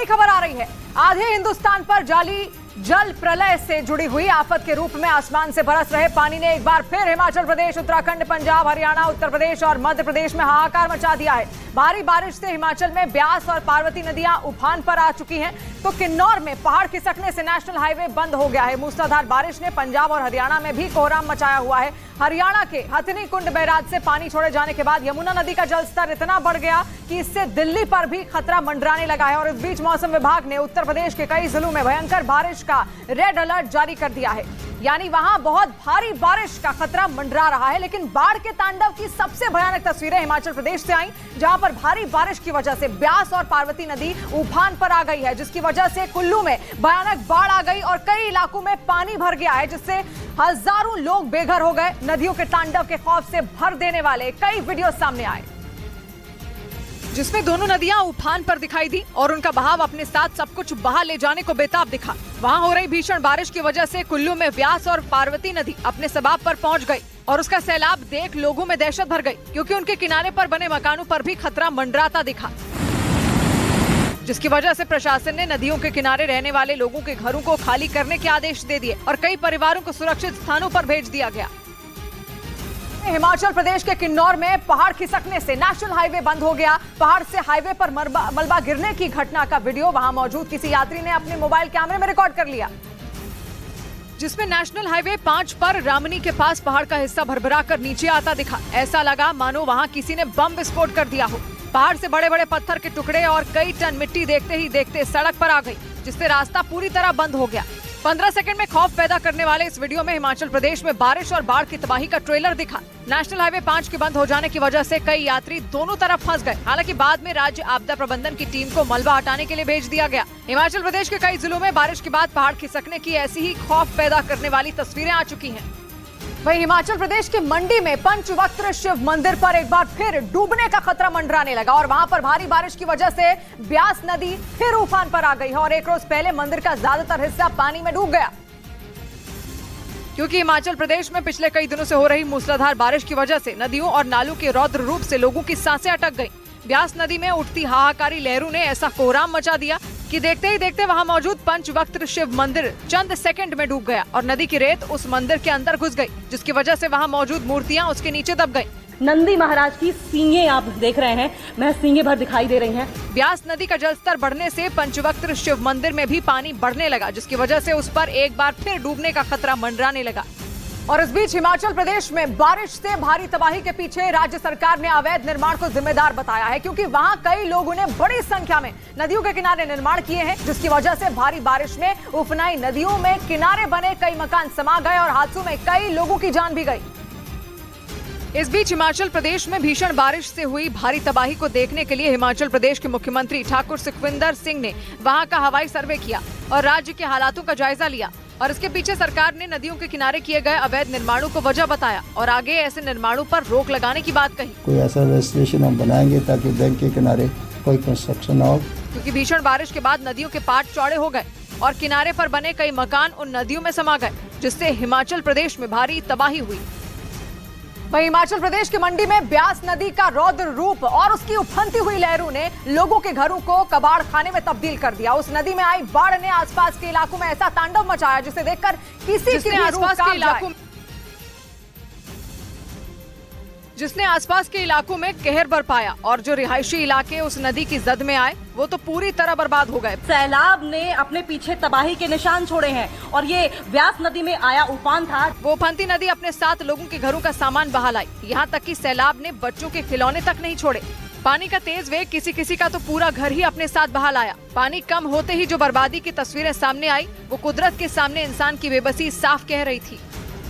बड़ी खबर आ रही है। आधे हिंदुस्तान पर जाली जल प्रलय से जुड़ी हुई आफत के रूप में आसमान से बरस रहे पानी ने एक बार फिर हिमाचल प्रदेश, उत्तराखंड, पंजाब, हरियाणा, उत्तर प्रदेश और मध्य प्रदेश में हाहाकार मचा दिया है। भारी बारिश से हिमाचल में ब्यास और पार्वती नदियां उफान पर आ चुकी हैं, तो किन्नौर में पहाड़ खिसकने से नेशनल हाईवे बंद हो गया है। मूसलाधार बारिश ने पंजाब और हरियाणा में भी कोहराम मचाया हुआ है। हरियाणा के हथनी कुंड बैराज से पानी छोड़े जाने के बाद यमुना नदी का जलस्तर इतना बढ़ गया कि इससे दिल्ली पर भी खतरा मंडराने लगा है। और इस बीच मौसम विभाग ने उत्तर प्रदेश के कई जिलों में भयंकर बारिश का रेड अलर्ट जारी कर दिया है, यानी वहां बहुत भारी बारिश का खतरा मंडरा रहा है। लेकिन बाढ़ के तांडव की सबसे भयानक तस्वीरें हिमाचल प्रदेश से आई, जहां पर भारी बारिश की वजह से ब्यास और पार्वती नदी उफान पर आ गई है, जिसकी वजह से कुल्लू में भयानक बाढ़ आ गई और कई इलाकों में पानी भर गया है, जिससे हजारों लोग बेघर हो गए। नदियों के तांडव के खौफ से भर देने वाले कई वीडियो सामने आए, जिसमें दोनों नदियां उफान पर दिखाई दी और उनका बहाव अपने साथ सब कुछ बहा ले जाने को बेताब दिखा। वहां हो रही भीषण बारिश की वजह से कुल्लू में ब्यास और पार्वती नदी अपने सबाब पर पहुंच गई और उसका सैलाब देख लोगों में दहशत भर गई, क्योंकि उनके किनारे पर बने मकानों पर भी खतरा मंडराता दिखा, जिसकी वजह से प्रशासन ने नदियों के किनारे रहने वाले लोगों के घरों को खाली करने के आदेश दे दिए और कई परिवारों को सुरक्षित स्थानों पर भेज दिया गया। हिमाचल प्रदेश के किन्नौर में पहाड़ खिसकने से नेशनल हाईवे बंद हो गया। पहाड़ से हाईवे पर मलबा गिरने की घटना का वीडियो वहां मौजूद किसी यात्री ने अपने मोबाइल कैमरे में रिकॉर्ड कर लिया, जिसमें नेशनल हाईवे 5 पर रामनी के पास पहाड़ का हिस्सा भरभरा कर नीचे आता दिखा। ऐसा लगा मानो वहां किसी ने बम विस्फोट कर दिया हो। पहाड़ से बड़े बड़े पत्थर के टुकड़े और कई टन मिट्टी देखते ही देखते सड़क पर आ गई, जिससे रास्ता पूरी तरह बंद हो गया। 15 सेकंड में खौफ पैदा करने वाले इस वीडियो में हिमाचल प्रदेश में बारिश और बाढ़ की तबाही का ट्रेलर दिखा। नेशनल हाईवे 5 के बंद हो जाने की वजह से कई यात्री दोनों तरफ फंस गए। हालांकि बाद में राज्य आपदा प्रबंधन की टीम को मलबा हटाने के लिए भेज दिया गया। हिमाचल प्रदेश के कई जिलों में बारिश के बाद पहाड़ खिसकने की ऐसी ही खौफ पैदा करने वाली तस्वीरें आ चुकी हैं। वहीं हिमाचल प्रदेश के मंडी में पंचवक्त्र शिव मंदिर पर एक बार फिर डूबने का खतरा मंडराने लगा और वहां पर भारी बारिश की वजह से ब्यास नदी फिर उफान पर आ गई है और एक रोज पहले मंदिर का ज्यादातर हिस्सा पानी में डूब गया, क्योंकि हिमाचल प्रदेश में पिछले कई दिनों से हो रही मूसलाधार बारिश की वजह से नदियों और नालों के रौद्र रूप से लोगों की सांसें अटक गईं। ब्यास नदी में उठती हाहाकारी लहरों ने ऐसा कोहराम मचा दिया कि देखते ही देखते वहां मौजूद पंचवक्त्र शिव मंदिर चंद सेकंड में डूब गया और नदी की रेत उस मंदिर के अंदर घुस गई, जिसकी वजह से वहां मौजूद मूर्तियां उसके नीचे दब गईं। नंदी महाराज की सींगें आप देख रहे हैं, मैं सींगें भर दिखाई दे रही हैं। ब्यास नदी का जलस्तर बढ़ने से पंचवक्त्र शिव मंदिर में भी पानी बढ़ने लगा, जिसकी वजह से उस पर एक बार फिर डूबने का खतरा मंडराने लगा। और इस बीच हिमाचल प्रदेश में बारिश से भारी तबाही के पीछे राज्य सरकार ने अवैध निर्माण को जिम्मेदार बताया है, क्योंकि वहां कई लोगों ने बड़ी संख्या में नदियों के किनारे निर्माण किए हैं, जिसकी वजह से भारी बारिश में उफनाई नदियों में किनारे बने कई मकान समा गए और हादसों में कई लोगों की जान भी गई। इस बीच हिमाचल प्रदेश में भीषण बारिश से हुई भारी तबाही को देखने के लिए हिमाचल प्रदेश के मुख्यमंत्री ठाकुर सुखविंदर सिंह ने वहां का हवाई सर्वे किया और राज्य के हालातों का जायजा लिया। और इसके पीछे सरकार ने नदियों के किनारे किए गए अवैध निर्माणों को वजह बताया और आगे ऐसे निर्माणों पर रोक लगाने की बात कही। कोई ऐसा रेजिस्ट्रेशन हम बनाएंगे ताकि बैंक के किनारे कोई कंस्ट्रक्शन ना हो, क्योंकि भीषण बारिश के बाद नदियों के पाट चौड़े हो गए और किनारे पर बने कई मकान उन नदियों में समा गए, जिससे हिमाचल प्रदेश में भारी तबाही हुई। वहीं हिमाचल प्रदेश की मंडी में ब्यास नदी का रौद्र रूप और उसकी उफनती हुई लहरों ने लोगों के घरों को कबाड़ खाने में तब्दील कर दिया। उस नदी में आई बाढ़ ने आसपास के इलाकों में ऐसा तांडव मचाया जिसे देखकर जिसने आसपास के इलाकों में कहर बरपाया और जो रिहायशी इलाके उस नदी की जद में आए वो तो पूरी तरह बर्बाद हो गए। सैलाब ने अपने पीछे तबाही के निशान छोड़े हैं और ये ब्यास नदी में आया उफान था। वो उफनती नदी अपने साथ लोगों के घरों का सामान बहा लाई, यहाँ तक कि सैलाब ने बच्चों के खिलौने तक नहीं छोड़े। पानी का तेज वेग किसी का तो पूरा घर ही अपने साथ बहा लाया। पानी कम होते ही जो बर्बादी की तस्वीरें सामने आई वो कुदरत के सामने इंसान की बेबसी साफ कह रही थी।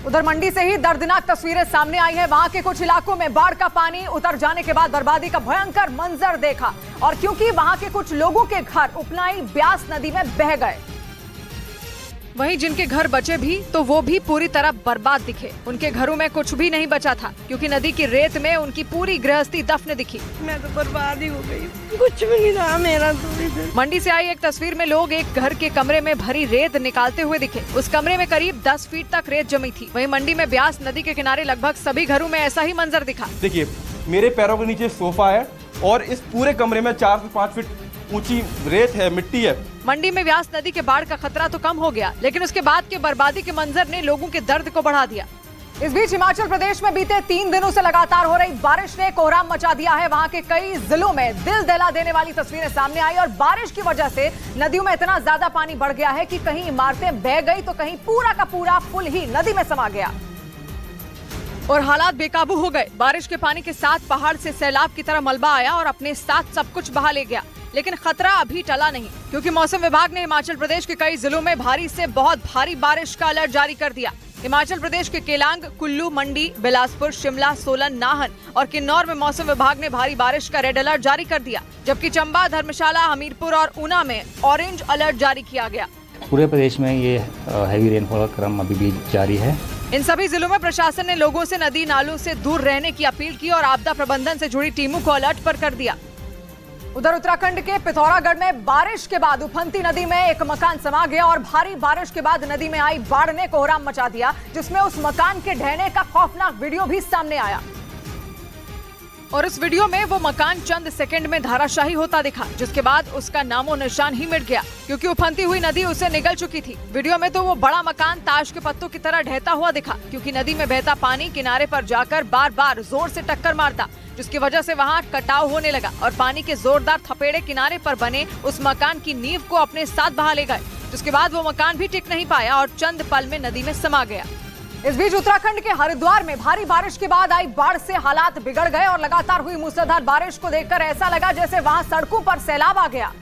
उधर मंडी से ही दर्दनाक तस्वीरें सामने आई है। वहां के कुछ इलाकों में बाढ़ का पानी उतर जाने के बाद बर्बादी का भयंकर मंजर देखा और क्योंकि वहां के कुछ लोगों के घर उपनाई ब्यास नदी में बह गए, वहीं जिनके घर बचे भी तो वो भी पूरी तरह बर्बाद दिखे। उनके घरों में कुछ भी नहीं बचा था, क्योंकि नदी की रेत में उनकी पूरी गृहस्थी दफन दिखी। मैं तो बर्बाद ही हो गई, कुछ भी नहीं रहा मेरा तो। मंडी से आई एक तस्वीर में लोग एक घर के कमरे में भरी रेत निकालते हुए दिखे। उस कमरे में करीब 10 फीट तक रेत जमी थी। वहीं मंडी में ब्यास नदी के किनारे लगभग सभी घरों में ऐसा ही मंजर दिखा। देखिए, मेरे पैरों के नीचे सोफा है और इस पूरे कमरे में 4 से 5 फीट ऊंची रेत है, मिट्टी है। मंडी में व्यास नदी के बाढ़ का खतरा तो कम हो गया, लेकिन उसके बाद के बर्बादी के मंजर ने लोगों के दर्द को बढ़ा दिया। इस बीच हिमाचल प्रदेश में बीते 3 दिनों से लगातार हो रही बारिश ने कोहराम मचा दिया है। वहां के कई जिलों में दिल दहला देने वाली तस्वीरें सामने आई और बारिश की वजह से नदियों में इतना ज्यादा पानी बढ़ गया है कि कहीं इमारतें बह गई तो कहीं पूरा का पूरा पुल ही नदी में समा गया और हालात बेकाबू हो गए। बारिश के पानी के साथ पहाड़ से सैलाब की तरह मलबा आया और अपने साथ सब कुछ बहा ले गया, लेकिन खतरा अभी टला नहीं, क्योंकि मौसम विभाग ने हिमाचल प्रदेश के कई जिलों में भारी से बहुत भारी बारिश का अलर्ट जारी कर दिया। हिमाचल प्रदेश के केलांग, कुल्लू, मंडी, बिलासपुर, शिमला, सोलन, नाहन और किन्नौर में मौसम विभाग ने भारी बारिश का रेड अलर्ट जारी कर दिया, जबकि चंबा, धर्मशाला, हमीरपुर और ऊना में ऑरेंज अलर्ट जारी किया गया। पूरे प्रदेश में ये हैवी रेनफॉल का क्रम अभी भी जारी है। इन सभी जिलों में प्रशासन ने लोगों से नदी नालों से दूर रहने की अपील की और आपदा प्रबंधन से जुड़ी टीमों को अलर्ट पर कर दिया। उधर उत्तराखंड के पिथौरागढ़ में बारिश के बाद उफनती नदी में एक मकान समा गया और भारी बारिश के बाद नदी में आई बाढ़ ने कोहराम मचा दिया, जिसमें उस मकान के ढहने का खौफनाक वीडियो भी सामने आया और इस वीडियो में वो मकान चंद सेकंड में धाराशाही होता दिखा, जिसके बाद उसका नामो निशान ही मिट गया, क्योंकि उफनती हुई नदी उसे निगल चुकी थी। वीडियो में तो वो बड़ा मकान ताश के पत्तों की तरह ढहता हुआ दिखा, क्योंकि नदी में बहता पानी किनारे पर जाकर बार बार जोर से टक्कर मारता, जिसकी वजह से वहां कटाव होने लगा और पानी के जोरदार थपेड़े किनारे पर बने उस मकान की नींव को अपने साथ बहा ले गए, जिसके बाद वो मकान भी टिक नहीं पाया और चंद पल में नदी में समा गया। इस बीच उत्तराखंड के हरिद्वार में भारी बारिश के बाद आई बाढ़ से हालात बिगड़ गए और लगातार हुई मूसलाधार बारिश को देखकर ऐसा लगा जैसे वहां सड़कों पर सैलाब आ गया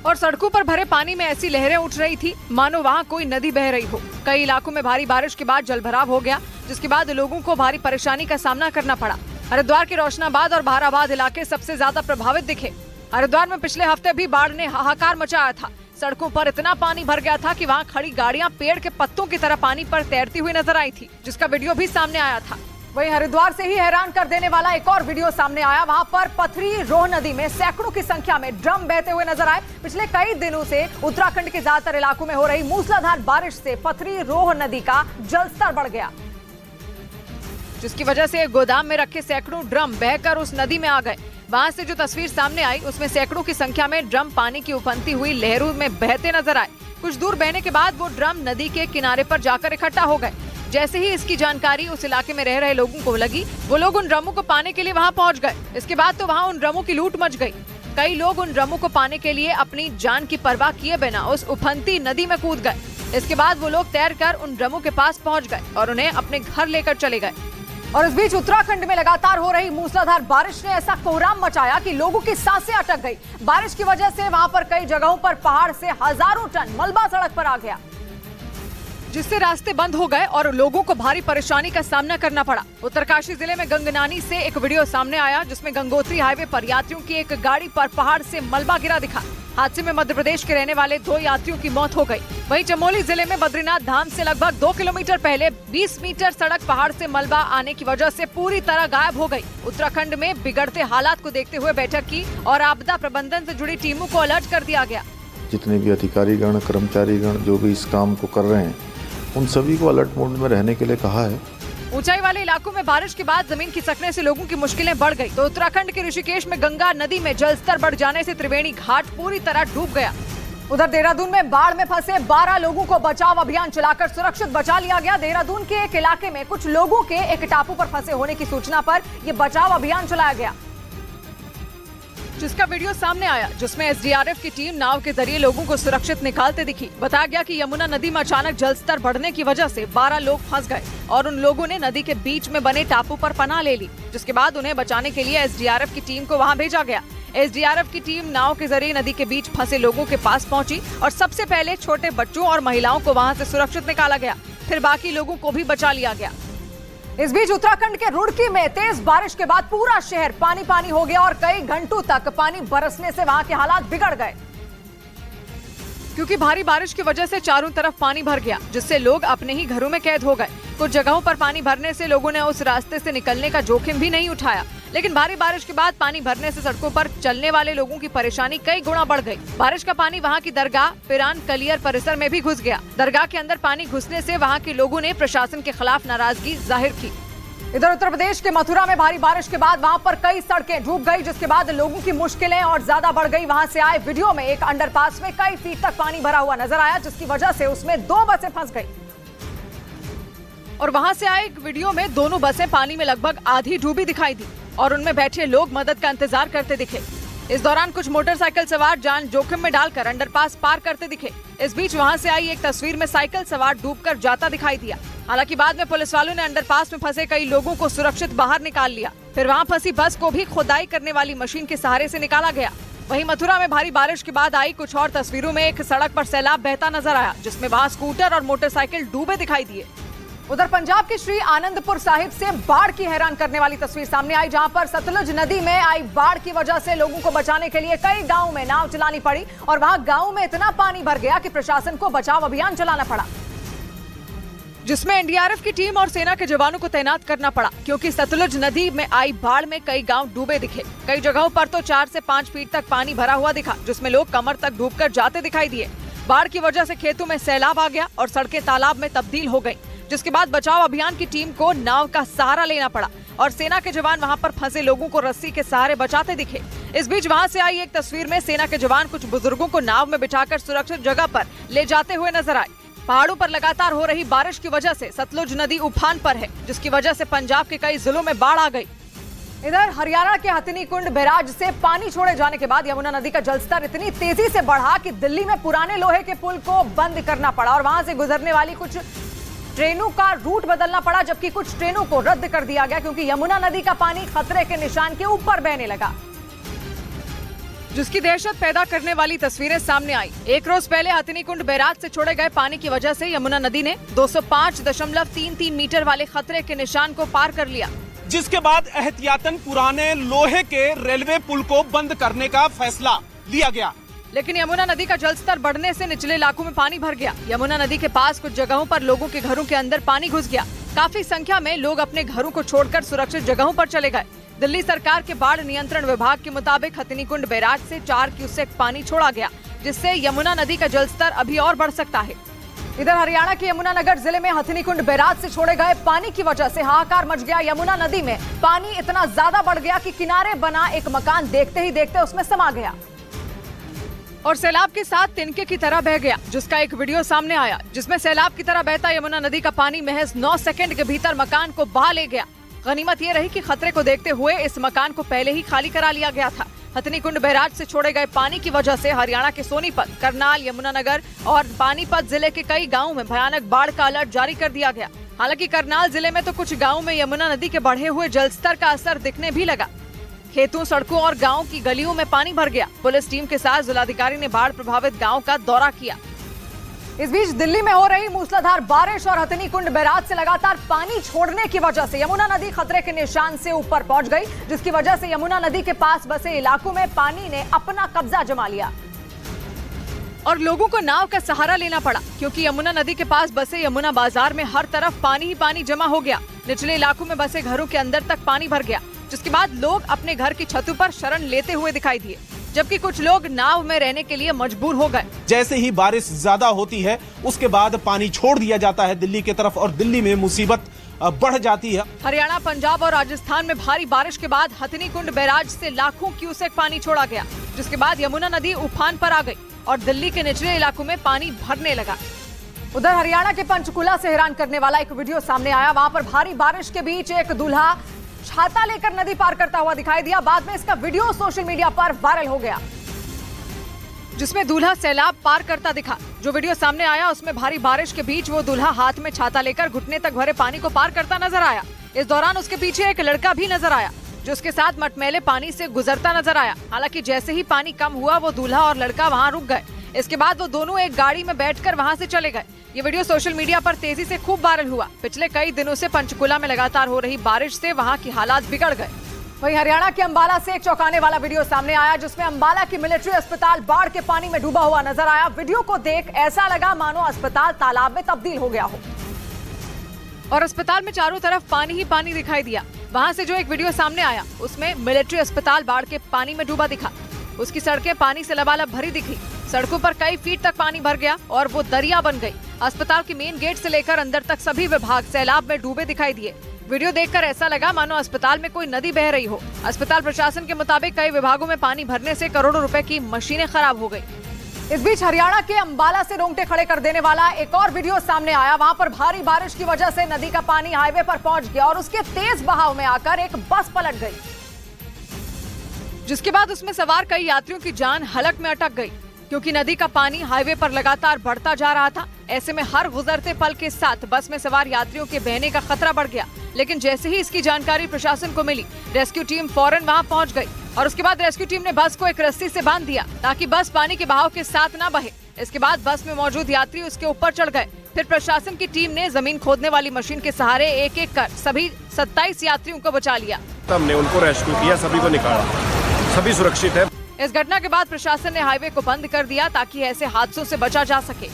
और सड़कों पर भरे पानी में ऐसी लहरें उठ रही थी मानो वहां कोई नदी बह रही हो। कई इलाकों में भारी बारिश के बाद जलभराव हो गया, जिसके बाद लोगों को भारी परेशानी का सामना करना पड़ा। हरिद्वार के रोशनाबाद और बहाराबाद इलाके सबसे ज्यादा प्रभावित दिखे। हरिद्वार में पिछले हफ्ते भी बाढ़ ने हाहाकार मचाया था। सड़कों पर इतना पानी भर गया था कि वहां खड़ी गाड़ियां पेड़ के पत्तों की तरह पानी पर तैरती हुई नजर आई थी, जिसका वीडियो भी सामने आया था। वहीं हरिद्वार से ही हैरान कर देने वाला एक और वीडियो सामने आया। वहां पर पथरी रोह नदी में सैकड़ों की संख्या में ड्रम बहते हुए नजर आए। पिछले कई दिनों से उत्तराखंड के ज्यादातर इलाकों में हो रही मूसलाधार बारिश से पथरी रोह नदी का जलस्तर बढ़ गया, जिसकी वजह से गोदाम में रखे सैकड़ों ड्रम बहकर उस नदी में आ गए। वहां से जो तस्वीर सामने आई उसमें सैकड़ों की संख्या में ड्रम पानी की उफनती हुई लहरों में बहते नजर आए। कुछ दूर बहने के बाद वो ड्रम नदी के किनारे पर जाकर इकट्ठा हो गए। जैसे ही इसकी जानकारी उस इलाके में रह रहे लोगों को लगी, वो लोग उन ड्रमों को पाने के लिए वहां पहुंच गए। इसके बाद तो वहां उन ड्रमों की लूट मच गई। कई लोग उन ड्रमों को पाने के लिए अपनी जान की परवाह किए बिना उस उफनती नदी में कूद गए। इसके बाद वो लोग तैरकर उन ड्रमों के पास पहुंच गए और उन्हें अपने घर लेकर चले गए। और इस बीच उत्तराखंड में लगातार हो रही मूसलाधार बारिश ने ऐसा कोहराम मचाया कि लोगों की सांसें अटक गई। बारिश की वजह से वहां पर कई जगहों पर पहाड़ से हजारों टन मलबा सड़क पर आ गया, जिससे रास्ते बंद हो गए और लोगों को भारी परेशानी का सामना करना पड़ा। उत्तरकाशी जिले में गंगनानी से एक वीडियो सामने आया, जिसमें गंगोत्री हाईवे पर यात्रियों की एक गाड़ी पर पहाड़ से मलबा गिरा दिखा। हादसे में मध्य प्रदेश के रहने वाले 2 यात्रियों की मौत हो गई। वहीं चमोली जिले में बद्रीनाथ धाम से लगभग 2 किलोमीटर पहले 20 मीटर सड़क पहाड़ से मलबा आने की वजह से पूरी तरह गायब हो गई। उत्तराखंड में बिगड़ते हालात को देखते हुए बैठक की और आपदा प्रबंधन से जुड़ी टीमों को अलर्ट कर दिया गया। जितने भी अधिकारीगण, कर्मचारीगण जो भी इस काम को कर रहे हैं, उन सभी को अलर्ट मोड में रहने के लिए कहा है। ऊंचाई वाले इलाकों में बारिश के बाद जमीन खिसकने से लोगों की मुश्किलें बढ़ गई, तो उत्तराखंड के ऋषिकेश में गंगा नदी में जलस्तर बढ़ जाने से त्रिवेणी घाट पूरी तरह डूब गया। उधर देहरादून में बाढ़ में फंसे 12 लोगों को बचाव अभियान चलाकर सुरक्षित बचा लिया गया। देहरादून के एक इलाके में कुछ लोगों के एक टापू पर फंसे होने की सूचना पर यह बचाव अभियान चलाया गया, जिसका वीडियो सामने आया, जिसमें एसडीआरएफ की टीम नाव के जरिए लोगों को सुरक्षित निकालते दिखी। बताया गया कि यमुना नदी में अचानक जलस्तर बढ़ने की वजह से 12 लोग फंस गए और उन लोगों ने नदी के बीच में बने टापू पर पनाह ले ली, जिसके बाद उन्हें बचाने के लिए एसडीआरएफ की टीम को वहां भेजा गया। एसडीआरएफ की टीम नाव के जरिए नदी के बीच फंसे लोगों के पास पहुंची और सबसे पहले छोटे बच्चों और महिलाओं को वहां से सुरक्षित निकाला गया, फिर बाकी लोगों को भी बचा लिया गया। इस बीच उत्तराखंड के रुड़की में तेज बारिश के बाद पूरा शहर पानी पानी हो गया और कई घंटों तक पानी बरसने से वहां के हालात बिगड़ गए, क्योंकि भारी बारिश की वजह से चारों तरफ पानी भर गया, जिससे लोग अपने ही घरों में कैद हो गए। कुछ जगहों पर पानी भरने से लोगों ने उस रास्ते से निकलने का जोखिम भी नहीं उठाया, लेकिन भारी बारिश के बाद पानी भरने से सड़कों पर चलने वाले लोगों की परेशानी कई गुना बढ़ गई। बारिश का पानी वहां की दरगाह पिरान कलियर परिसर में भी घुस गया। दरगाह के अंदर पानी घुसने से वहां के लोगों ने प्रशासन के खिलाफ नाराजगी जाहिर की। इधर उत्तर प्रदेश के मथुरा में भारी बारिश के बाद वहां पर कई सड़कें डूब गई, जिसके बाद लोगों की मुश्किलें और ज्यादा बढ़ गई। वहां से आए वीडियो में एक अंडरपास में कई फीट तक पानी भरा हुआ नजर आया, जिसकी वजह से उसमें 2 बसें फंस गई। और वहां से आए एक वीडियो में दोनों बसें पानी में लगभग आधी डूबी दिखाई दी और उनमें बैठे लोग मदद का इंतजार करते दिखे। इस दौरान कुछ मोटरसाइकिल सवार जान जोखिम में डालकर अंडरपास पार करते दिखे। इस बीच वहां से आई एक तस्वीर में साइकिल सवार डूबकर जाता दिखाई दिया। हालांकि बाद में पुलिस वालों ने अंडरपास में फंसे कई लोगों को सुरक्षित बाहर निकाल लिया। फिर वहां फंसी बस को भी खुदाई करने वाली मशीन के सहारे से निकाला गया। वहीं मथुरा में भारी बारिश के बाद आई कुछ और तस्वीरों में एक सड़क पर सैलाब बहता नजर आया, जिसमें वहां स्कूटर और मोटरसाइकिल डूबे दिखाई दिए। उधर पंजाब के श्री आनंदपुर साहिब से बाढ़ की हैरान करने वाली तस्वीर सामने आई, जहां पर सतलुज नदी में आई बाढ़ की वजह से लोगों को बचाने के लिए कई गांवों में नाव चलानी पड़ी और वहां गांव में इतना पानी भर गया कि प्रशासन को बचाव अभियान चलाना पड़ा, जिसमें एनडीआरएफ की टीम और सेना के जवानों को तैनात करना पड़ा, क्योंकि सतलुज नदी में आई बाढ़ में कई गांव डूबे दिखे। कई जगहों पर तो 4 से 5 फीट तक पानी भरा हुआ दिखा, जिसमें लोग कमर तक डूबकर जाते दिखाई दिए। बाढ़ की वजह से खेतों में सैलाब आ गया और सड़कें तालाब में तब्दील हो गई, जिसके बाद बचाव अभियान की टीम को नाव का सहारा लेना पड़ा और सेना के जवान वहां पर फंसे लोगों को रस्सी के सहारे बचाते दिखे। इस बीच वहां से आई एक तस्वीर में सेना के जवान कुछ बुजुर्गों को नाव में बिठाकर सुरक्षित जगह पर ले जाते हुए नजर आए। पहाड़ों पर लगातार हो रही बारिश की वजह से सतलुज नदी उफान पर है, जिसकी वजह से पंजाब के कई जिलों में बाढ़ आ गई। इधर हरियाणा के हथनीकुंड बैराज से पानी छोड़े जाने के बाद यमुना नदी का जलस्तर इतनी तेजी से बढ़ा कि दिल्ली में पुराने लोहे के पुल को बंद करना पड़ा और वहां से गुजरने वाली कुछ ट्रेनों का रूट बदलना पड़ा, जबकि कुछ ट्रेनों को रद्द कर दिया गया क्योंकि यमुना नदी का पानी खतरे के निशान के ऊपर बहने लगा, जिसकी दहशत पैदा करने वाली तस्वीरें सामने आई। एक रोज पहले हथनीकुंड बैराज से छोड़े गए पानी की वजह से यमुना नदी ने 205.33 मीटर वाले खतरे के निशान को पार कर लिया, जिसके बाद एहतियातन पुराने लोहे के रेलवे पुल को बंद करने का फैसला लिया गया। लेकिन यमुना नदी का जलस्तर बढ़ने से निचले इलाकों में पानी भर गया। यमुना नदी के पास कुछ जगहों पर लोगों के घरों के अंदर पानी घुस गया। काफी संख्या में लोग अपने घरों को छोड़कर सुरक्षित जगहों पर चले गए। दिल्ली सरकार के बाढ़ नियंत्रण विभाग के मुताबिक हथनीकुंड बैराज से 4 क्यूसेक पानी छोड़ा गया, जिससे यमुना नदी का जलस्तर अभी और बढ़ सकता है। इधर हरियाणा के यमुनानगर जिले में हथनीकुंड बैराज से छोड़े गए पानी की वजह से हाहाकार मच गया। यमुना नदी में पानी इतना ज्यादा बढ़ गया कि किनारे बना एक मकान देखते ही देखते उसमें समा गया और सैलाब के साथ तिनके की तरह बह गया, जिसका एक वीडियो सामने आया, जिसमें सैलाब की तरह बहता यमुना नदी का पानी महज 9 सेकंड के भीतर मकान को बहा ले गया। गनीमत ये रही कि खतरे को देखते हुए इस मकान को पहले ही खाली करा लिया गया था। हथनीकुंड बैराज से छोड़े गए पानी की वजह से हरियाणा के सोनीपत, करनाल, यमुनानगर और पानीपत जिले के कई गाँवों में भयानक बाढ़ का अलर्ट जारी कर दिया गया। हालांकि करनाल जिले में तो कुछ गाँवों में यमुना नदी के बढ़े हुए जलस्तर का असर दिखने भी लगा। खेतों, सड़कों और गांव की गलियों में पानी भर गया। पुलिस टीम के साथ जिलाधिकारी ने बाढ़ प्रभावित गांव का दौरा किया। इस बीच दिल्ली में हो रही मूसलाधार बारिश और हथनीकुंड बैराज से लगातार पानी छोड़ने की वजह से यमुना नदी खतरे के निशान से ऊपर पहुंच गई, जिसकी वजह से यमुना नदी के पास बसे इलाकों में पानी ने अपना कब्जा जमा लिया और लोगों को नाव का सहारा लेना पड़ा, क्योंकि यमुना नदी के पास बसे यमुना बाजार में हर तरफ पानी ही पानी जमा हो गया। निचले इलाकों में बसे घरों के अंदर तक पानी भर गया, जिसके बाद लोग अपने घर की छतों पर शरण लेते हुए दिखाई दिए, जबकि कुछ लोग नाव में रहने के लिए मजबूर हो गए। जैसे ही बारिश ज्यादा होती है उसके बाद पानी छोड़ दिया जाता है दिल्ली की तरफ और दिल्ली में मुसीबत बढ़ जाती है। हरियाणा, पंजाब और राजस्थान में भारी बारिश के बाद हथनीकुंड बैराज से लाखों क्यूसेक पानी छोड़ा गया, जिसके बाद यमुना नदी उफान पर आ गई और दिल्ली के निचले इलाकों में पानी भरने लगा। उधर हरियाणा के पंचकुला से हैरान करने वाला एक वीडियो सामने आया। वहां पर भारी बारिश के बीच एक दूल्हा छाता लेकर नदी पार करता हुआ दिखाई दिया। बाद में इसका वीडियो सोशल मीडिया पर वायरल हो गया, जिसमें दूल्हा सैलाब पार करता दिखा। जो वीडियो सामने आया उसमें भारी बारिश के बीच वो दूल्हा हाथ में छाता लेकर घुटने तक भरे पानी को पार करता नजर आया। इस दौरान उसके पीछे एक लड़का भी नजर आया, जो उसके साथ मटमैले पानी से गुजरता नजर आया। हालांकि जैसे ही पानी कम हुआ वो दूल्हा और लड़का वहां रुक गए। इसके बाद वो दोनों एक गाड़ी में बैठकर वहां से चले गए। ये वीडियो सोशल मीडिया पर तेजी से खूब वायरल हुआ। पिछले कई दिनों से पंचकुला में लगातार हो रही बारिश से वहां की हालात बिगड़ गए। वहीं हरियाणा के अंबाला से एक चौंकाने वाला वीडियो सामने आया, जिसमें अंबाला की मिलिट्री अस्पताल बाढ़ के पानी में डूबा हुआ नजर आया। वीडियो को देख ऐसा लगा मानो अस्पताल तालाब में तब्दील हो गया हो और अस्पताल में चारों तरफ पानी ही पानी दिखाई दिया। वहां से जो एक वीडियो सामने आया उसमें मिलिट्री अस्पताल बाढ़ के पानी में डूबा दिखा। उसकी सड़कें पानी से लबालब भरी दिखी। सड़कों पर कई फीट तक पानी भर गया और वो दरिया बन गई। अस्पताल के मेन गेट से लेकर अंदर तक सभी विभाग सैलाब में डूबे दिखाई दिए। वीडियो देखकर ऐसा लगा मानो अस्पताल में कोई नदी बह रही हो। अस्पताल प्रशासन के मुताबिक कई विभागों में पानी भरने से करोड़ों रुपए की मशीनें खराब हो गई। इस बीच हरियाणा के अंबाला से रोंगटे खड़े कर देने वाला एक और वीडियो सामने आया। वहां पर भारी बारिश की वजह से नदी का पानी हाईवे पर पहुंच गया और उसके तेज बहाव में आकर एक बस पलट गई, जिसके बाद उसमें सवार कई यात्रियों की जान हलक में अटक गई, क्योंकि नदी का पानी हाईवे पर लगातार बढ़ता जा रहा था। ऐसे में हर गुजरते पल के साथ बस में सवार यात्रियों के बहने का खतरा बढ़ गया। लेकिन जैसे ही इसकी जानकारी प्रशासन को मिली, रेस्क्यू टीम फौरन वहां पहुंच गई और उसके बाद रेस्क्यू टीम ने बस को एक रस्सी से बांध दिया ताकि बस पानी के बहाव के साथ न बहे। इसके बाद बस में मौजूद यात्री उसके ऊपर चढ़ गए। फिर प्रशासन की टीम ने जमीन खोदने वाली मशीन के सहारे एक एक कर सभी 27 यात्रियों को बचा लिया। हमने उनको रेस्क्यू किया, सभी को निकाला, सभी सुरक्षित है। इस घटना के बाद प्रशासन ने हाईवे को बंद कर दिया ताकि ऐसे हादसों से बचा जा सके।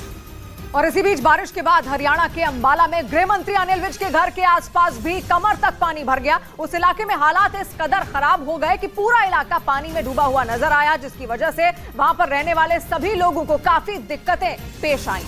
और इसी बीच बारिश के बाद हरियाणा के अंबाला में गृह मंत्री अनिल विज के घर के आसपास भी कमर तक पानी भर गया। उस इलाके में हालात इस कदर खराब हो गए कि पूरा इलाका पानी में डूबा हुआ नजर आया, जिसकी वजह से वहां पर रहने वाले सभी लोगों को काफी दिक्कतें पेश आईं।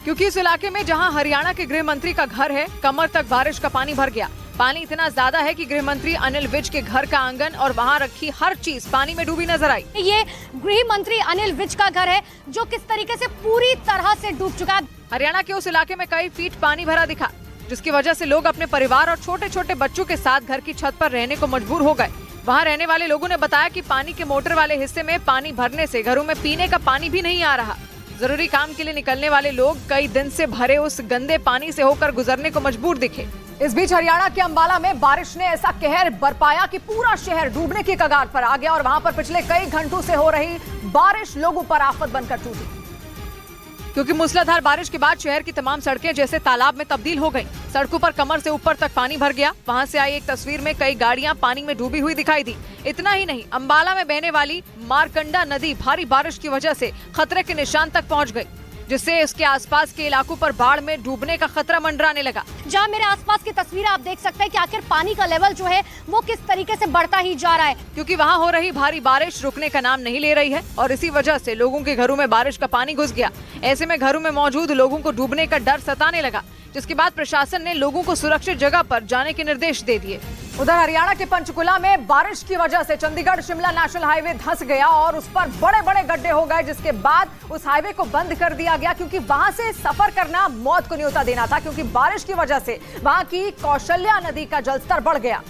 क्योंकि इस इलाके में जहां हरियाणा के गृह मंत्री का घर है, कमर तक बारिश का पानी भर गया। पानी इतना ज्यादा है कि गृह मंत्री अनिल विज के घर का आंगन और वहां रखी हर चीज पानी में डूबी नजर आई। ये गृह मंत्री अनिल विज का घर है जो किस तरीके से पूरी तरह से डूब चुका है। हरियाणा के उस इलाके में कई फीट पानी भरा दिखा, जिसकी वजह से लोग अपने परिवार और छोटे छोटे बच्चों के साथ घर की छत पर रहने को मजबूर हो गए। वहां रहने वाले लोगों ने बताया कि पानी के मोटर वाले हिस्से में पानी भरने से घरों में पीने का पानी भी नहीं आ रहा। जरूरी काम के लिए निकलने वाले लोग कई दिन से भरे उस गंदे पानी से होकर गुजरने को मजबूर दिखे। इस बीच हरियाणा के अंबाला में बारिश ने ऐसा कहर बरपाया कि पूरा शहर डूबने की कगार पर आ गया और वहां पर पिछले कई घंटों से हो रही बारिश लोगों पर आफत बनकर टूटी, क्योंकि मूसलाधार बारिश के बाद शहर की तमाम सड़कें जैसे तालाब में तब्दील हो गईं। सड़कों पर कमर से ऊपर तक पानी भर गया। वहां से आई एक तस्वीर में कई गाड़ियां पानी में डूबी हुई दिखाई दी। इतना ही नहीं, अंबाला में बहने वाली मारकंडा नदी भारी बारिश की वजह से खतरे के निशान तक पहुंच गई, जिससे इसके आसपास के इलाकों पर बाढ़ में डूबने का खतरा मंडराने लगा। जहां मेरे आसपास की तस्वीरें आप देख सकते हैं कि आखिर पानी का लेवल जो है वो किस तरीके से बढ़ता ही जा रहा है, क्योंकि वहां हो रही भारी बारिश रुकने का नाम नहीं ले रही है और इसी वजह से लोगों के घरों में बारिश का पानी घुस गया। ऐसे में घरों में मौजूद लोगों को डूबने का डर सताने लगा, जिसके बाद प्रशासन ने लोगों को सुरक्षित जगह पर जाने के निर्देश दे दिए। उधर हरियाणा के पंचकुला में बारिश की वजह से चंडीगढ़ शिमला नेशनल हाईवे धंस गया और उस पर बड़े बड़े गड्ढे हो गए, जिसके बाद उस हाईवे को बंद कर दिया गया, क्योंकि वहां से सफर करना मौत को न्योता देना था, क्योंकि बारिश की वजह से वहां की कौशल्या नदी का जलस्तर बढ़ गया,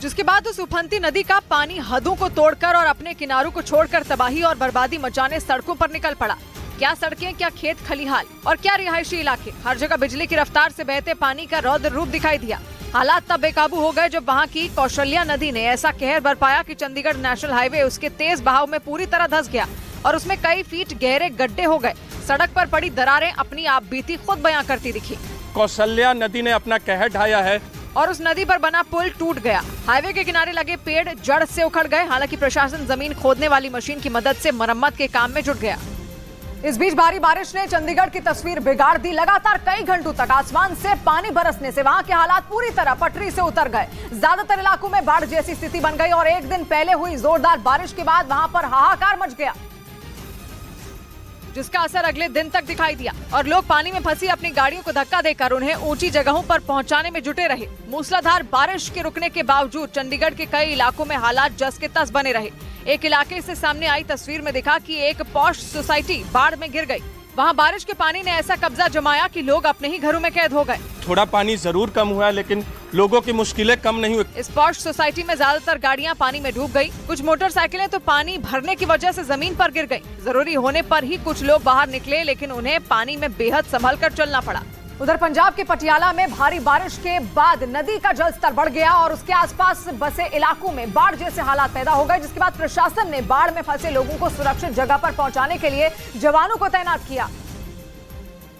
जिसके बाद उस उफनती नदी का पानी हदों को तोड़कर और अपने किनारों को छोड़कर तबाही और बर्बादी मचाने सड़कों पर निकल पड़ा। क्या सड़कें, क्या खेत खलिहान और क्या रिहायशी इलाके, हर जगह बिजली की रफ्तार से बहते पानी का रौद्र रूप दिखाई दिया। हालात तब बेकाबू हो गए जब वहां की कौशल्या नदी ने ऐसा कहर बरपाया कि चंडीगढ़ नेशनल हाईवे उसके तेज बहाव में पूरी तरह धंस गया और उसमें कई फीट गहरे गड्ढे हो गए। सड़क पर पड़ी दरारें अपनी आप बीती खुद बयां करती दिखी। कौशल्या नदी ने अपना कहर ढाया है और उस नदी पर बना पुल टूट गया। हाईवे के किनारे लगे पेड़ जड़ से उखड़ गए। हालांकि प्रशासन जमीन खोदने वाली मशीन की मदद से मरम्मत के काम में जुट गया। इस बीच भारी बारिश ने चंडीगढ़ की तस्वीर बिगाड़ दी। लगातार कई घंटों तक आसमान से पानी बरसने से वहां के हालात पूरी तरह पटरी से उतर गए। ज्यादातर इलाकों में बाढ़ जैसी स्थिति बन गई और एक दिन पहले हुई जोरदार बारिश के बाद वहां पर हाहाकार मच गया, जिसका असर अगले दिन तक दिखाई दिया और लोग पानी में फंसी अपनी गाड़ियों को धक्का देकर उन्हें ऊंची जगहों पर पहुंचाने में जुटे रहे। मूसलाधार बारिश के रुकने के बावजूद चंडीगढ़ के कई इलाकों में हालात जस के तस बने रहे। एक इलाके से सामने आई तस्वीर में दिखा कि एक पॉश सोसाइटी बाढ़ में गिर गई। वहां बारिश के पानी ने ऐसा कब्जा जमाया कि लोग अपने ही घरों में कैद हो गए। थोड़ा पानी जरूर कम हुआ, लेकिन लोगों की मुश्किलें कम नहीं हुई। इस पॉश सोसाइटी में ज्यादातर गाड़ियां पानी में डूब गई। कुछ मोटरसाइकिलें तो पानी भरने की वजह से जमीन पर गिर गई। जरूरी होने पर ही कुछ लोग बाहर निकले, लेकिन उन्हें पानी में बेहद संभल कर चलना पड़ा। उधर पंजाब के पटियाला में भारी बारिश के बाद नदी का जलस्तर बढ़ गया और उसके आसपास बसे इलाकों में बाढ़ जैसे हालात पैदा हो गए, जिसके बाद प्रशासन ने बाढ़ में फंसे लोगों को सुरक्षित जगह पर पहुंचाने के लिए जवानों को तैनात किया,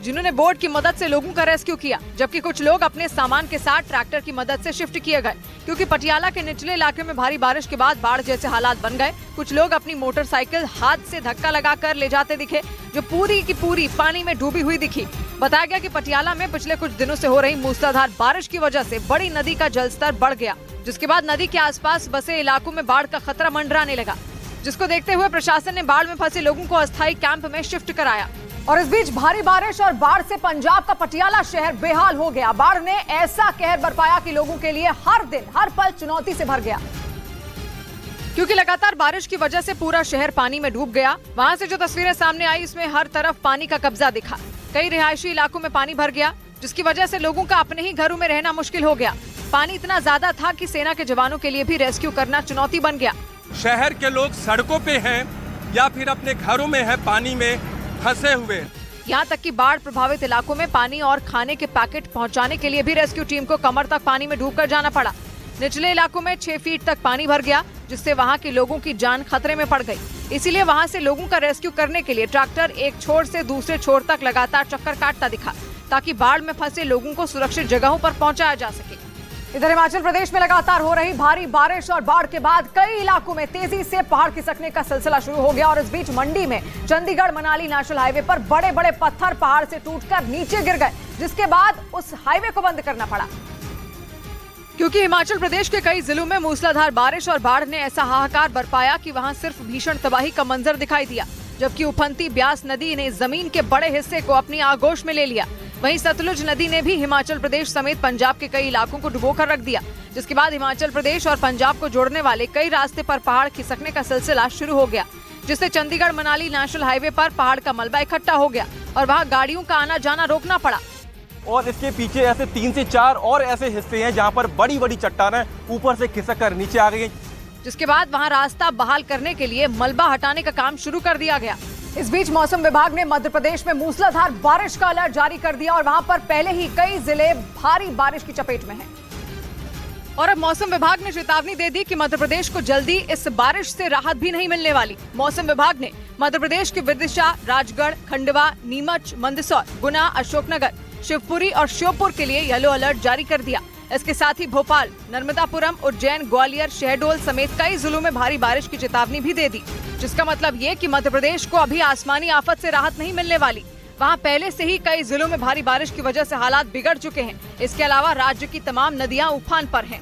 जिन्होंने बोट की मदद से लोगों का रेस्क्यू किया, जबकि कुछ लोग अपने सामान के साथ ट्रैक्टर की मदद से शिफ्ट किए गए, क्योंकि पटियाला के निचले इलाके में भारी बारिश के बाद बाढ़ जैसे हालात बन गए। कुछ लोग अपनी मोटरसाइकिल हाथ से धक्का लगाकर ले जाते दिखे, जो पूरी की पूरी पानी में डूबी हुई दिखी। बताया गया कि पटियाला में पिछले कुछ दिनों से हो रही मूसलाधार बारिश की वजह से बड़ी नदी का जलस्तर बढ़ गया, जिसके बाद नदी के आसपास बसे इलाकों में बाढ़ का खतरा मंडराने लगा, जिसको देखते हुए प्रशासन ने बाढ़ में फंसे लोगों को अस्थायी कैंप में शिफ्ट कराया। और इस बीच भारी बारिश और बाढ़ से पंजाब का पटियाला शहर बेहाल हो गया। बाढ़ ने ऐसा कहर बरपाया कि लोगों के लिए हर दिन हर पल चुनौती से भर गया, क्योंकि लगातार बारिश की वजह से पूरा शहर पानी में डूब गया। वहां से जो तस्वीरें सामने आई उसमें हर तरफ पानी का कब्जा दिखा। कई रिहायशी इलाकों में पानी भर गया, जिसकी वजह से लोगों का अपने ही घरों में रहना मुश्किल हो गया। पानी इतना ज्यादा था कि सेना के जवानों के लिए भी रेस्क्यू करना चुनौती बन गया। शहर के लोग सड़कों पे हैं या फिर अपने घरों में है पानी में फंसे हुए। यहाँ तक कि बाढ़ प्रभावित इलाकों में पानी और खाने के पैकेट पहुँचाने के लिए भी रेस्क्यू टीम को कमर तक पानी में डूबकर जाना पड़ा। निचले इलाकों में 6 फीट तक पानी भर गया, जिससे वहां के लोगों की जान खतरे में पड़ गई। इसीलिए वहां से लोगों का रेस्क्यू करने के लिए ट्रैक्टर एक छोर से दूसरे छोर तक लगातार चक्कर काटता दिखा, ताकि बाढ़ में फंसे लोगों को सुरक्षित जगहों पर पहुंचाया जा सके। इधर हिमाचल प्रदेश में लगातार हो रही भारी बारिश और बाढ़ के बाद कई इलाकों में तेजी से पहाड़ खिसकने का सिलसिला शुरू हो गया। और इस बीच मंडी में चंडीगढ़ मनाली नेशनल हाईवे पर बड़े बड़े पत्थर पहाड़ से टूटकर नीचे गिर गए, जिसके बाद उस हाईवे को बंद करना पड़ा, क्योंकि हिमाचल प्रदेश के कई जिलों में मूसलाधार बारिश और बाढ़ ने ऐसा हाहाकार बरपाया कि वहां सिर्फ भीषण तबाही का मंजर दिखाई दिया। जबकि उफनती ब्यास नदी ने जमीन के बड़े हिस्से को अपनी आगोश में ले लिया। वहीं सतलुज नदी ने भी हिमाचल प्रदेश समेत पंजाब के कई इलाकों को डुबोकर रख दिया, जिसके बाद हिमाचल प्रदेश और पंजाब को जोड़ने वाले कई रास्ते पर पहाड़ खिसकने का सिलसिला शुरू हो गया, जिससे चंडीगढ़ मनाली नेशनल हाईवे पर पहाड़ का मलबा इकट्ठा हो गया और वहाँ गाड़ियों का आना जाना रोकना पड़ा। और इसके पीछे ऐसे 3 से 4 और ऐसे हिस्से हैं जहाँ पर बड़ी बड़ी चट्टानें ऊपर से खिसक कर नीचे आ गई, जिसके बाद वहाँ रास्ता बहाल करने के लिए मलबा हटाने का काम शुरू कर दिया गया। इस बीच मौसम विभाग ने मध्य प्रदेश में मूसलाधार बारिश का अलर्ट जारी कर दिया और वहां पर पहले ही कई जिले भारी बारिश की चपेट में हैं। और अब मौसम विभाग ने चेतावनी दे दी कि मध्य प्रदेश को जल्दी इस बारिश से राहत भी नहीं मिलने वाली। मौसम विभाग ने मध्य प्रदेश के विदिशा, राजगढ़, खंडवा, नीमच, मंदसौर, गुना, अशोकनगर, शिवपुरी और श्योपुर के लिए येलो अलर्ट जारी कर दिया। इसके साथ ही भोपाल, नर्मदापुरम, उज्जैन, ग्वालियर, शहडोल समेत कई जिलों में भारी बारिश की चेतावनी भी दे दी, जिसका मतलब ये कि मध्य प्रदेश को अभी आसमानी आफत से राहत नहीं मिलने वाली। वहाँ पहले से ही कई जिलों में भारी बारिश की वजह से हालात बिगड़ चुके हैं। इसके अलावा राज्य की तमाम नदियाँ उफान पर हैं।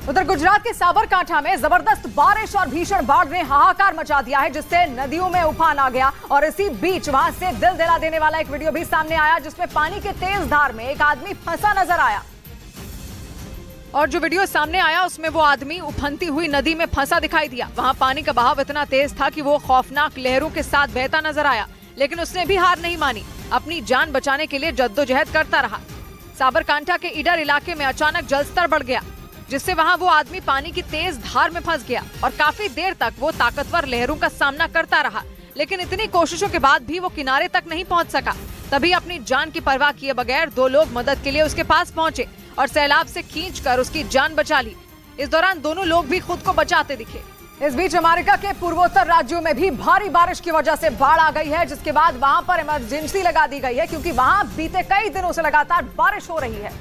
उधर गुजरात के साबरकांठा में जबरदस्त बारिश और भीषण बाढ़ ने हाहाकार मचा दिया है, जिससे नदियों में उफान आ गया। और इसी बीच वहां से दिल दिला देने वाला एक वीडियो भी सामने आया, जिसमें पानी के तेज धार में एक आदमी फंसा नजर आया। और जो वीडियो सामने आया उसमें वो आदमी उफनती हुई नदी में फंसा दिखाई दिया। वहां पानी का बहाव इतना तेज था कि वो खौफनाक लहरों के साथ बहता नजर आया, लेकिन उसने भी हार नहीं मानी, अपनी जान बचाने के लिए जद्दोजहद करता रहा। साबरकांठा के ईडर इलाके में अचानक जलस्तर बढ़ गया, जिससे वहां वो आदमी पानी की तेज धार में फंस गया और काफी देर तक वो ताकतवर लहरों का सामना करता रहा। लेकिन इतनी कोशिशों के बाद भी वो किनारे तक नहीं पहुंच सका। तभी अपनी जान की परवाह किए बगैर 2 लोग मदद के लिए उसके पास पहुंचे और सैलाब से खींचकर उसकी जान बचा ली। इस दौरान दोनों लोग भी खुद को बचाते दिखे। इस बीच अमेरिका के पूर्वोत्तर राज्यों में भी भारी बारिश की वजह से बाढ़ आ गई है, जिसके बाद वहां पर इमरजेंसी लगा दी गई है, क्योंकि वहां बीते कई दिनों से लगातार बारिश हो रही है,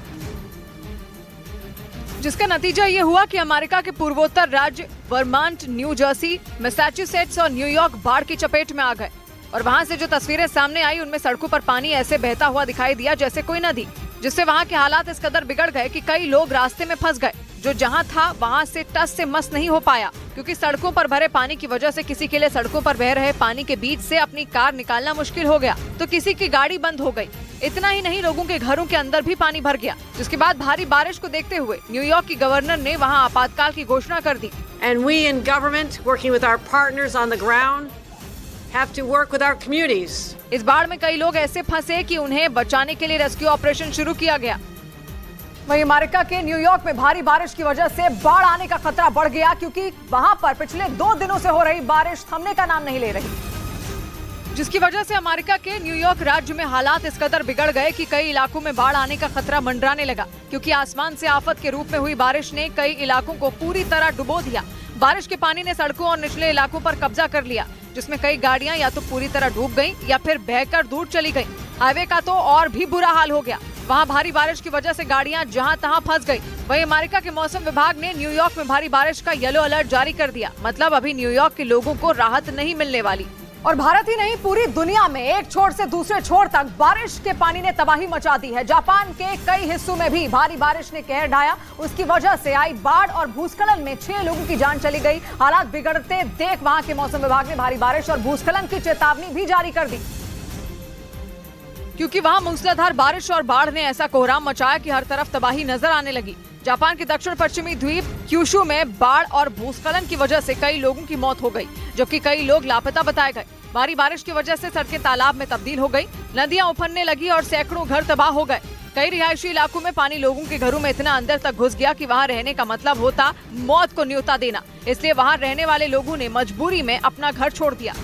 जिसका नतीजा ये हुआ कि अमेरिका के पूर्वोत्तर राज्य वर्मांट, न्यू जर्सी, मैसाचुसेट्स और न्यूयॉर्क बाढ़ की चपेट में आ गए। और वहां से जो तस्वीरें सामने आई उनमें सड़कों पर पानी ऐसे बहता हुआ दिखाई दिया जैसे कोई नदी, जिससे वहां के हालात इस कदर बिगड़ गए कि कई लोग रास्ते में फंस गए। जो जहां था वहां से टस से मस नहीं हो पाया, क्योंकि सड़कों पर भरे पानी की वजह से किसी के लिए सड़कों पर बह रहे पानी के बीच से अपनी कार निकालना मुश्किल हो गया, तो किसी की गाड़ी बंद हो गई। इतना ही नहीं, लोगों के घरों के अंदर भी पानी भर गया, जिसके बाद भारी बारिश को देखते हुए न्यूयॉर्क की गवर्नर ने वहां आपातकाल की घोषणा कर दी। And we in government, working with our partners on the ground, have to work with our communities. इस बाढ़ में कई लोग ऐसे फंसे कि उन्हें बचाने के लिए रेस्क्यू ऑपरेशन शुरू किया गया। वहीं अमेरिका के न्यूयॉर्क में भारी बारिश की वजह से बाढ़ आने का खतरा बढ़ गया, क्योंकि वहां पर पिछले 2 दिनों से हो रही बारिश थमने का नाम नहीं ले रही, जिसकी वजह से अमेरिका के न्यूयॉर्क राज्य में हालात इस कदर बिगड़ गए कि कई इलाकों में बाढ़ आने का खतरा मंडराने लगा, क्योंकि आसमान से आफत के रूप में हुई बारिश ने कई इलाकों को पूरी तरह डुबो दिया। बारिश के पानी ने सड़कों और निचले इलाकों पर कब्जा कर लिया, जिसमें कई गाड़ियां या तो पूरी तरह डूब गईं या फिर बहकर दूर चली गईं। हाईवे का तो और भी बुरा हाल हो गया, वहां भारी बारिश की वजह से गाड़ियां जहां तहां फंस गई। वहीं अमेरिका के मौसम विभाग ने न्यूयॉर्क में भारी बारिश का येलो अलर्ट जारी कर दिया, मतलब अभी न्यूयॉर्क के लोगों को राहत नहीं मिलने वाली। और भारत ही नहीं, पूरी दुनिया में एक छोर से दूसरे छोर तक बारिश के पानी ने तबाही मचा दी है। जापान के कई हिस्सों में भी भारी बारिश ने कहर ढाया। उसकी वजह से आई बाढ़ और भूस्खलन में 6 लोगों की जान चली गई। हालात बिगड़ते देख वहां के मौसम विभाग ने भारी बारिश और भूस्खलन की चेतावनी भी जारी कर दी। क्योंकि वहां मूसलाधार बारिश और बाढ़ ने ऐसा कोहराम मचाया कि हर तरफ तबाही नजर आने लगी। जापान के दक्षिण पश्चिमी द्वीप क्यूशू में बाढ़ और भूस्खलन की वजह से कई लोगों की मौत हो गई, जबकि कई लोग लापता बताए गए। भारी बारिश की वजह से सड़कें तालाब में तब्दील हो गई, नदियां उफनने लगी और सैकड़ों घर तबाह हो गए। कई रिहायशी इलाकों में पानी लोगों के घरों में इतना अंदर तक घुस गया कि वहां रहने का मतलब होता मौत को न्योता देना। इसलिए वहां रहने वाले लोगों ने मजबूरी में अपना घर छोड़ दिया।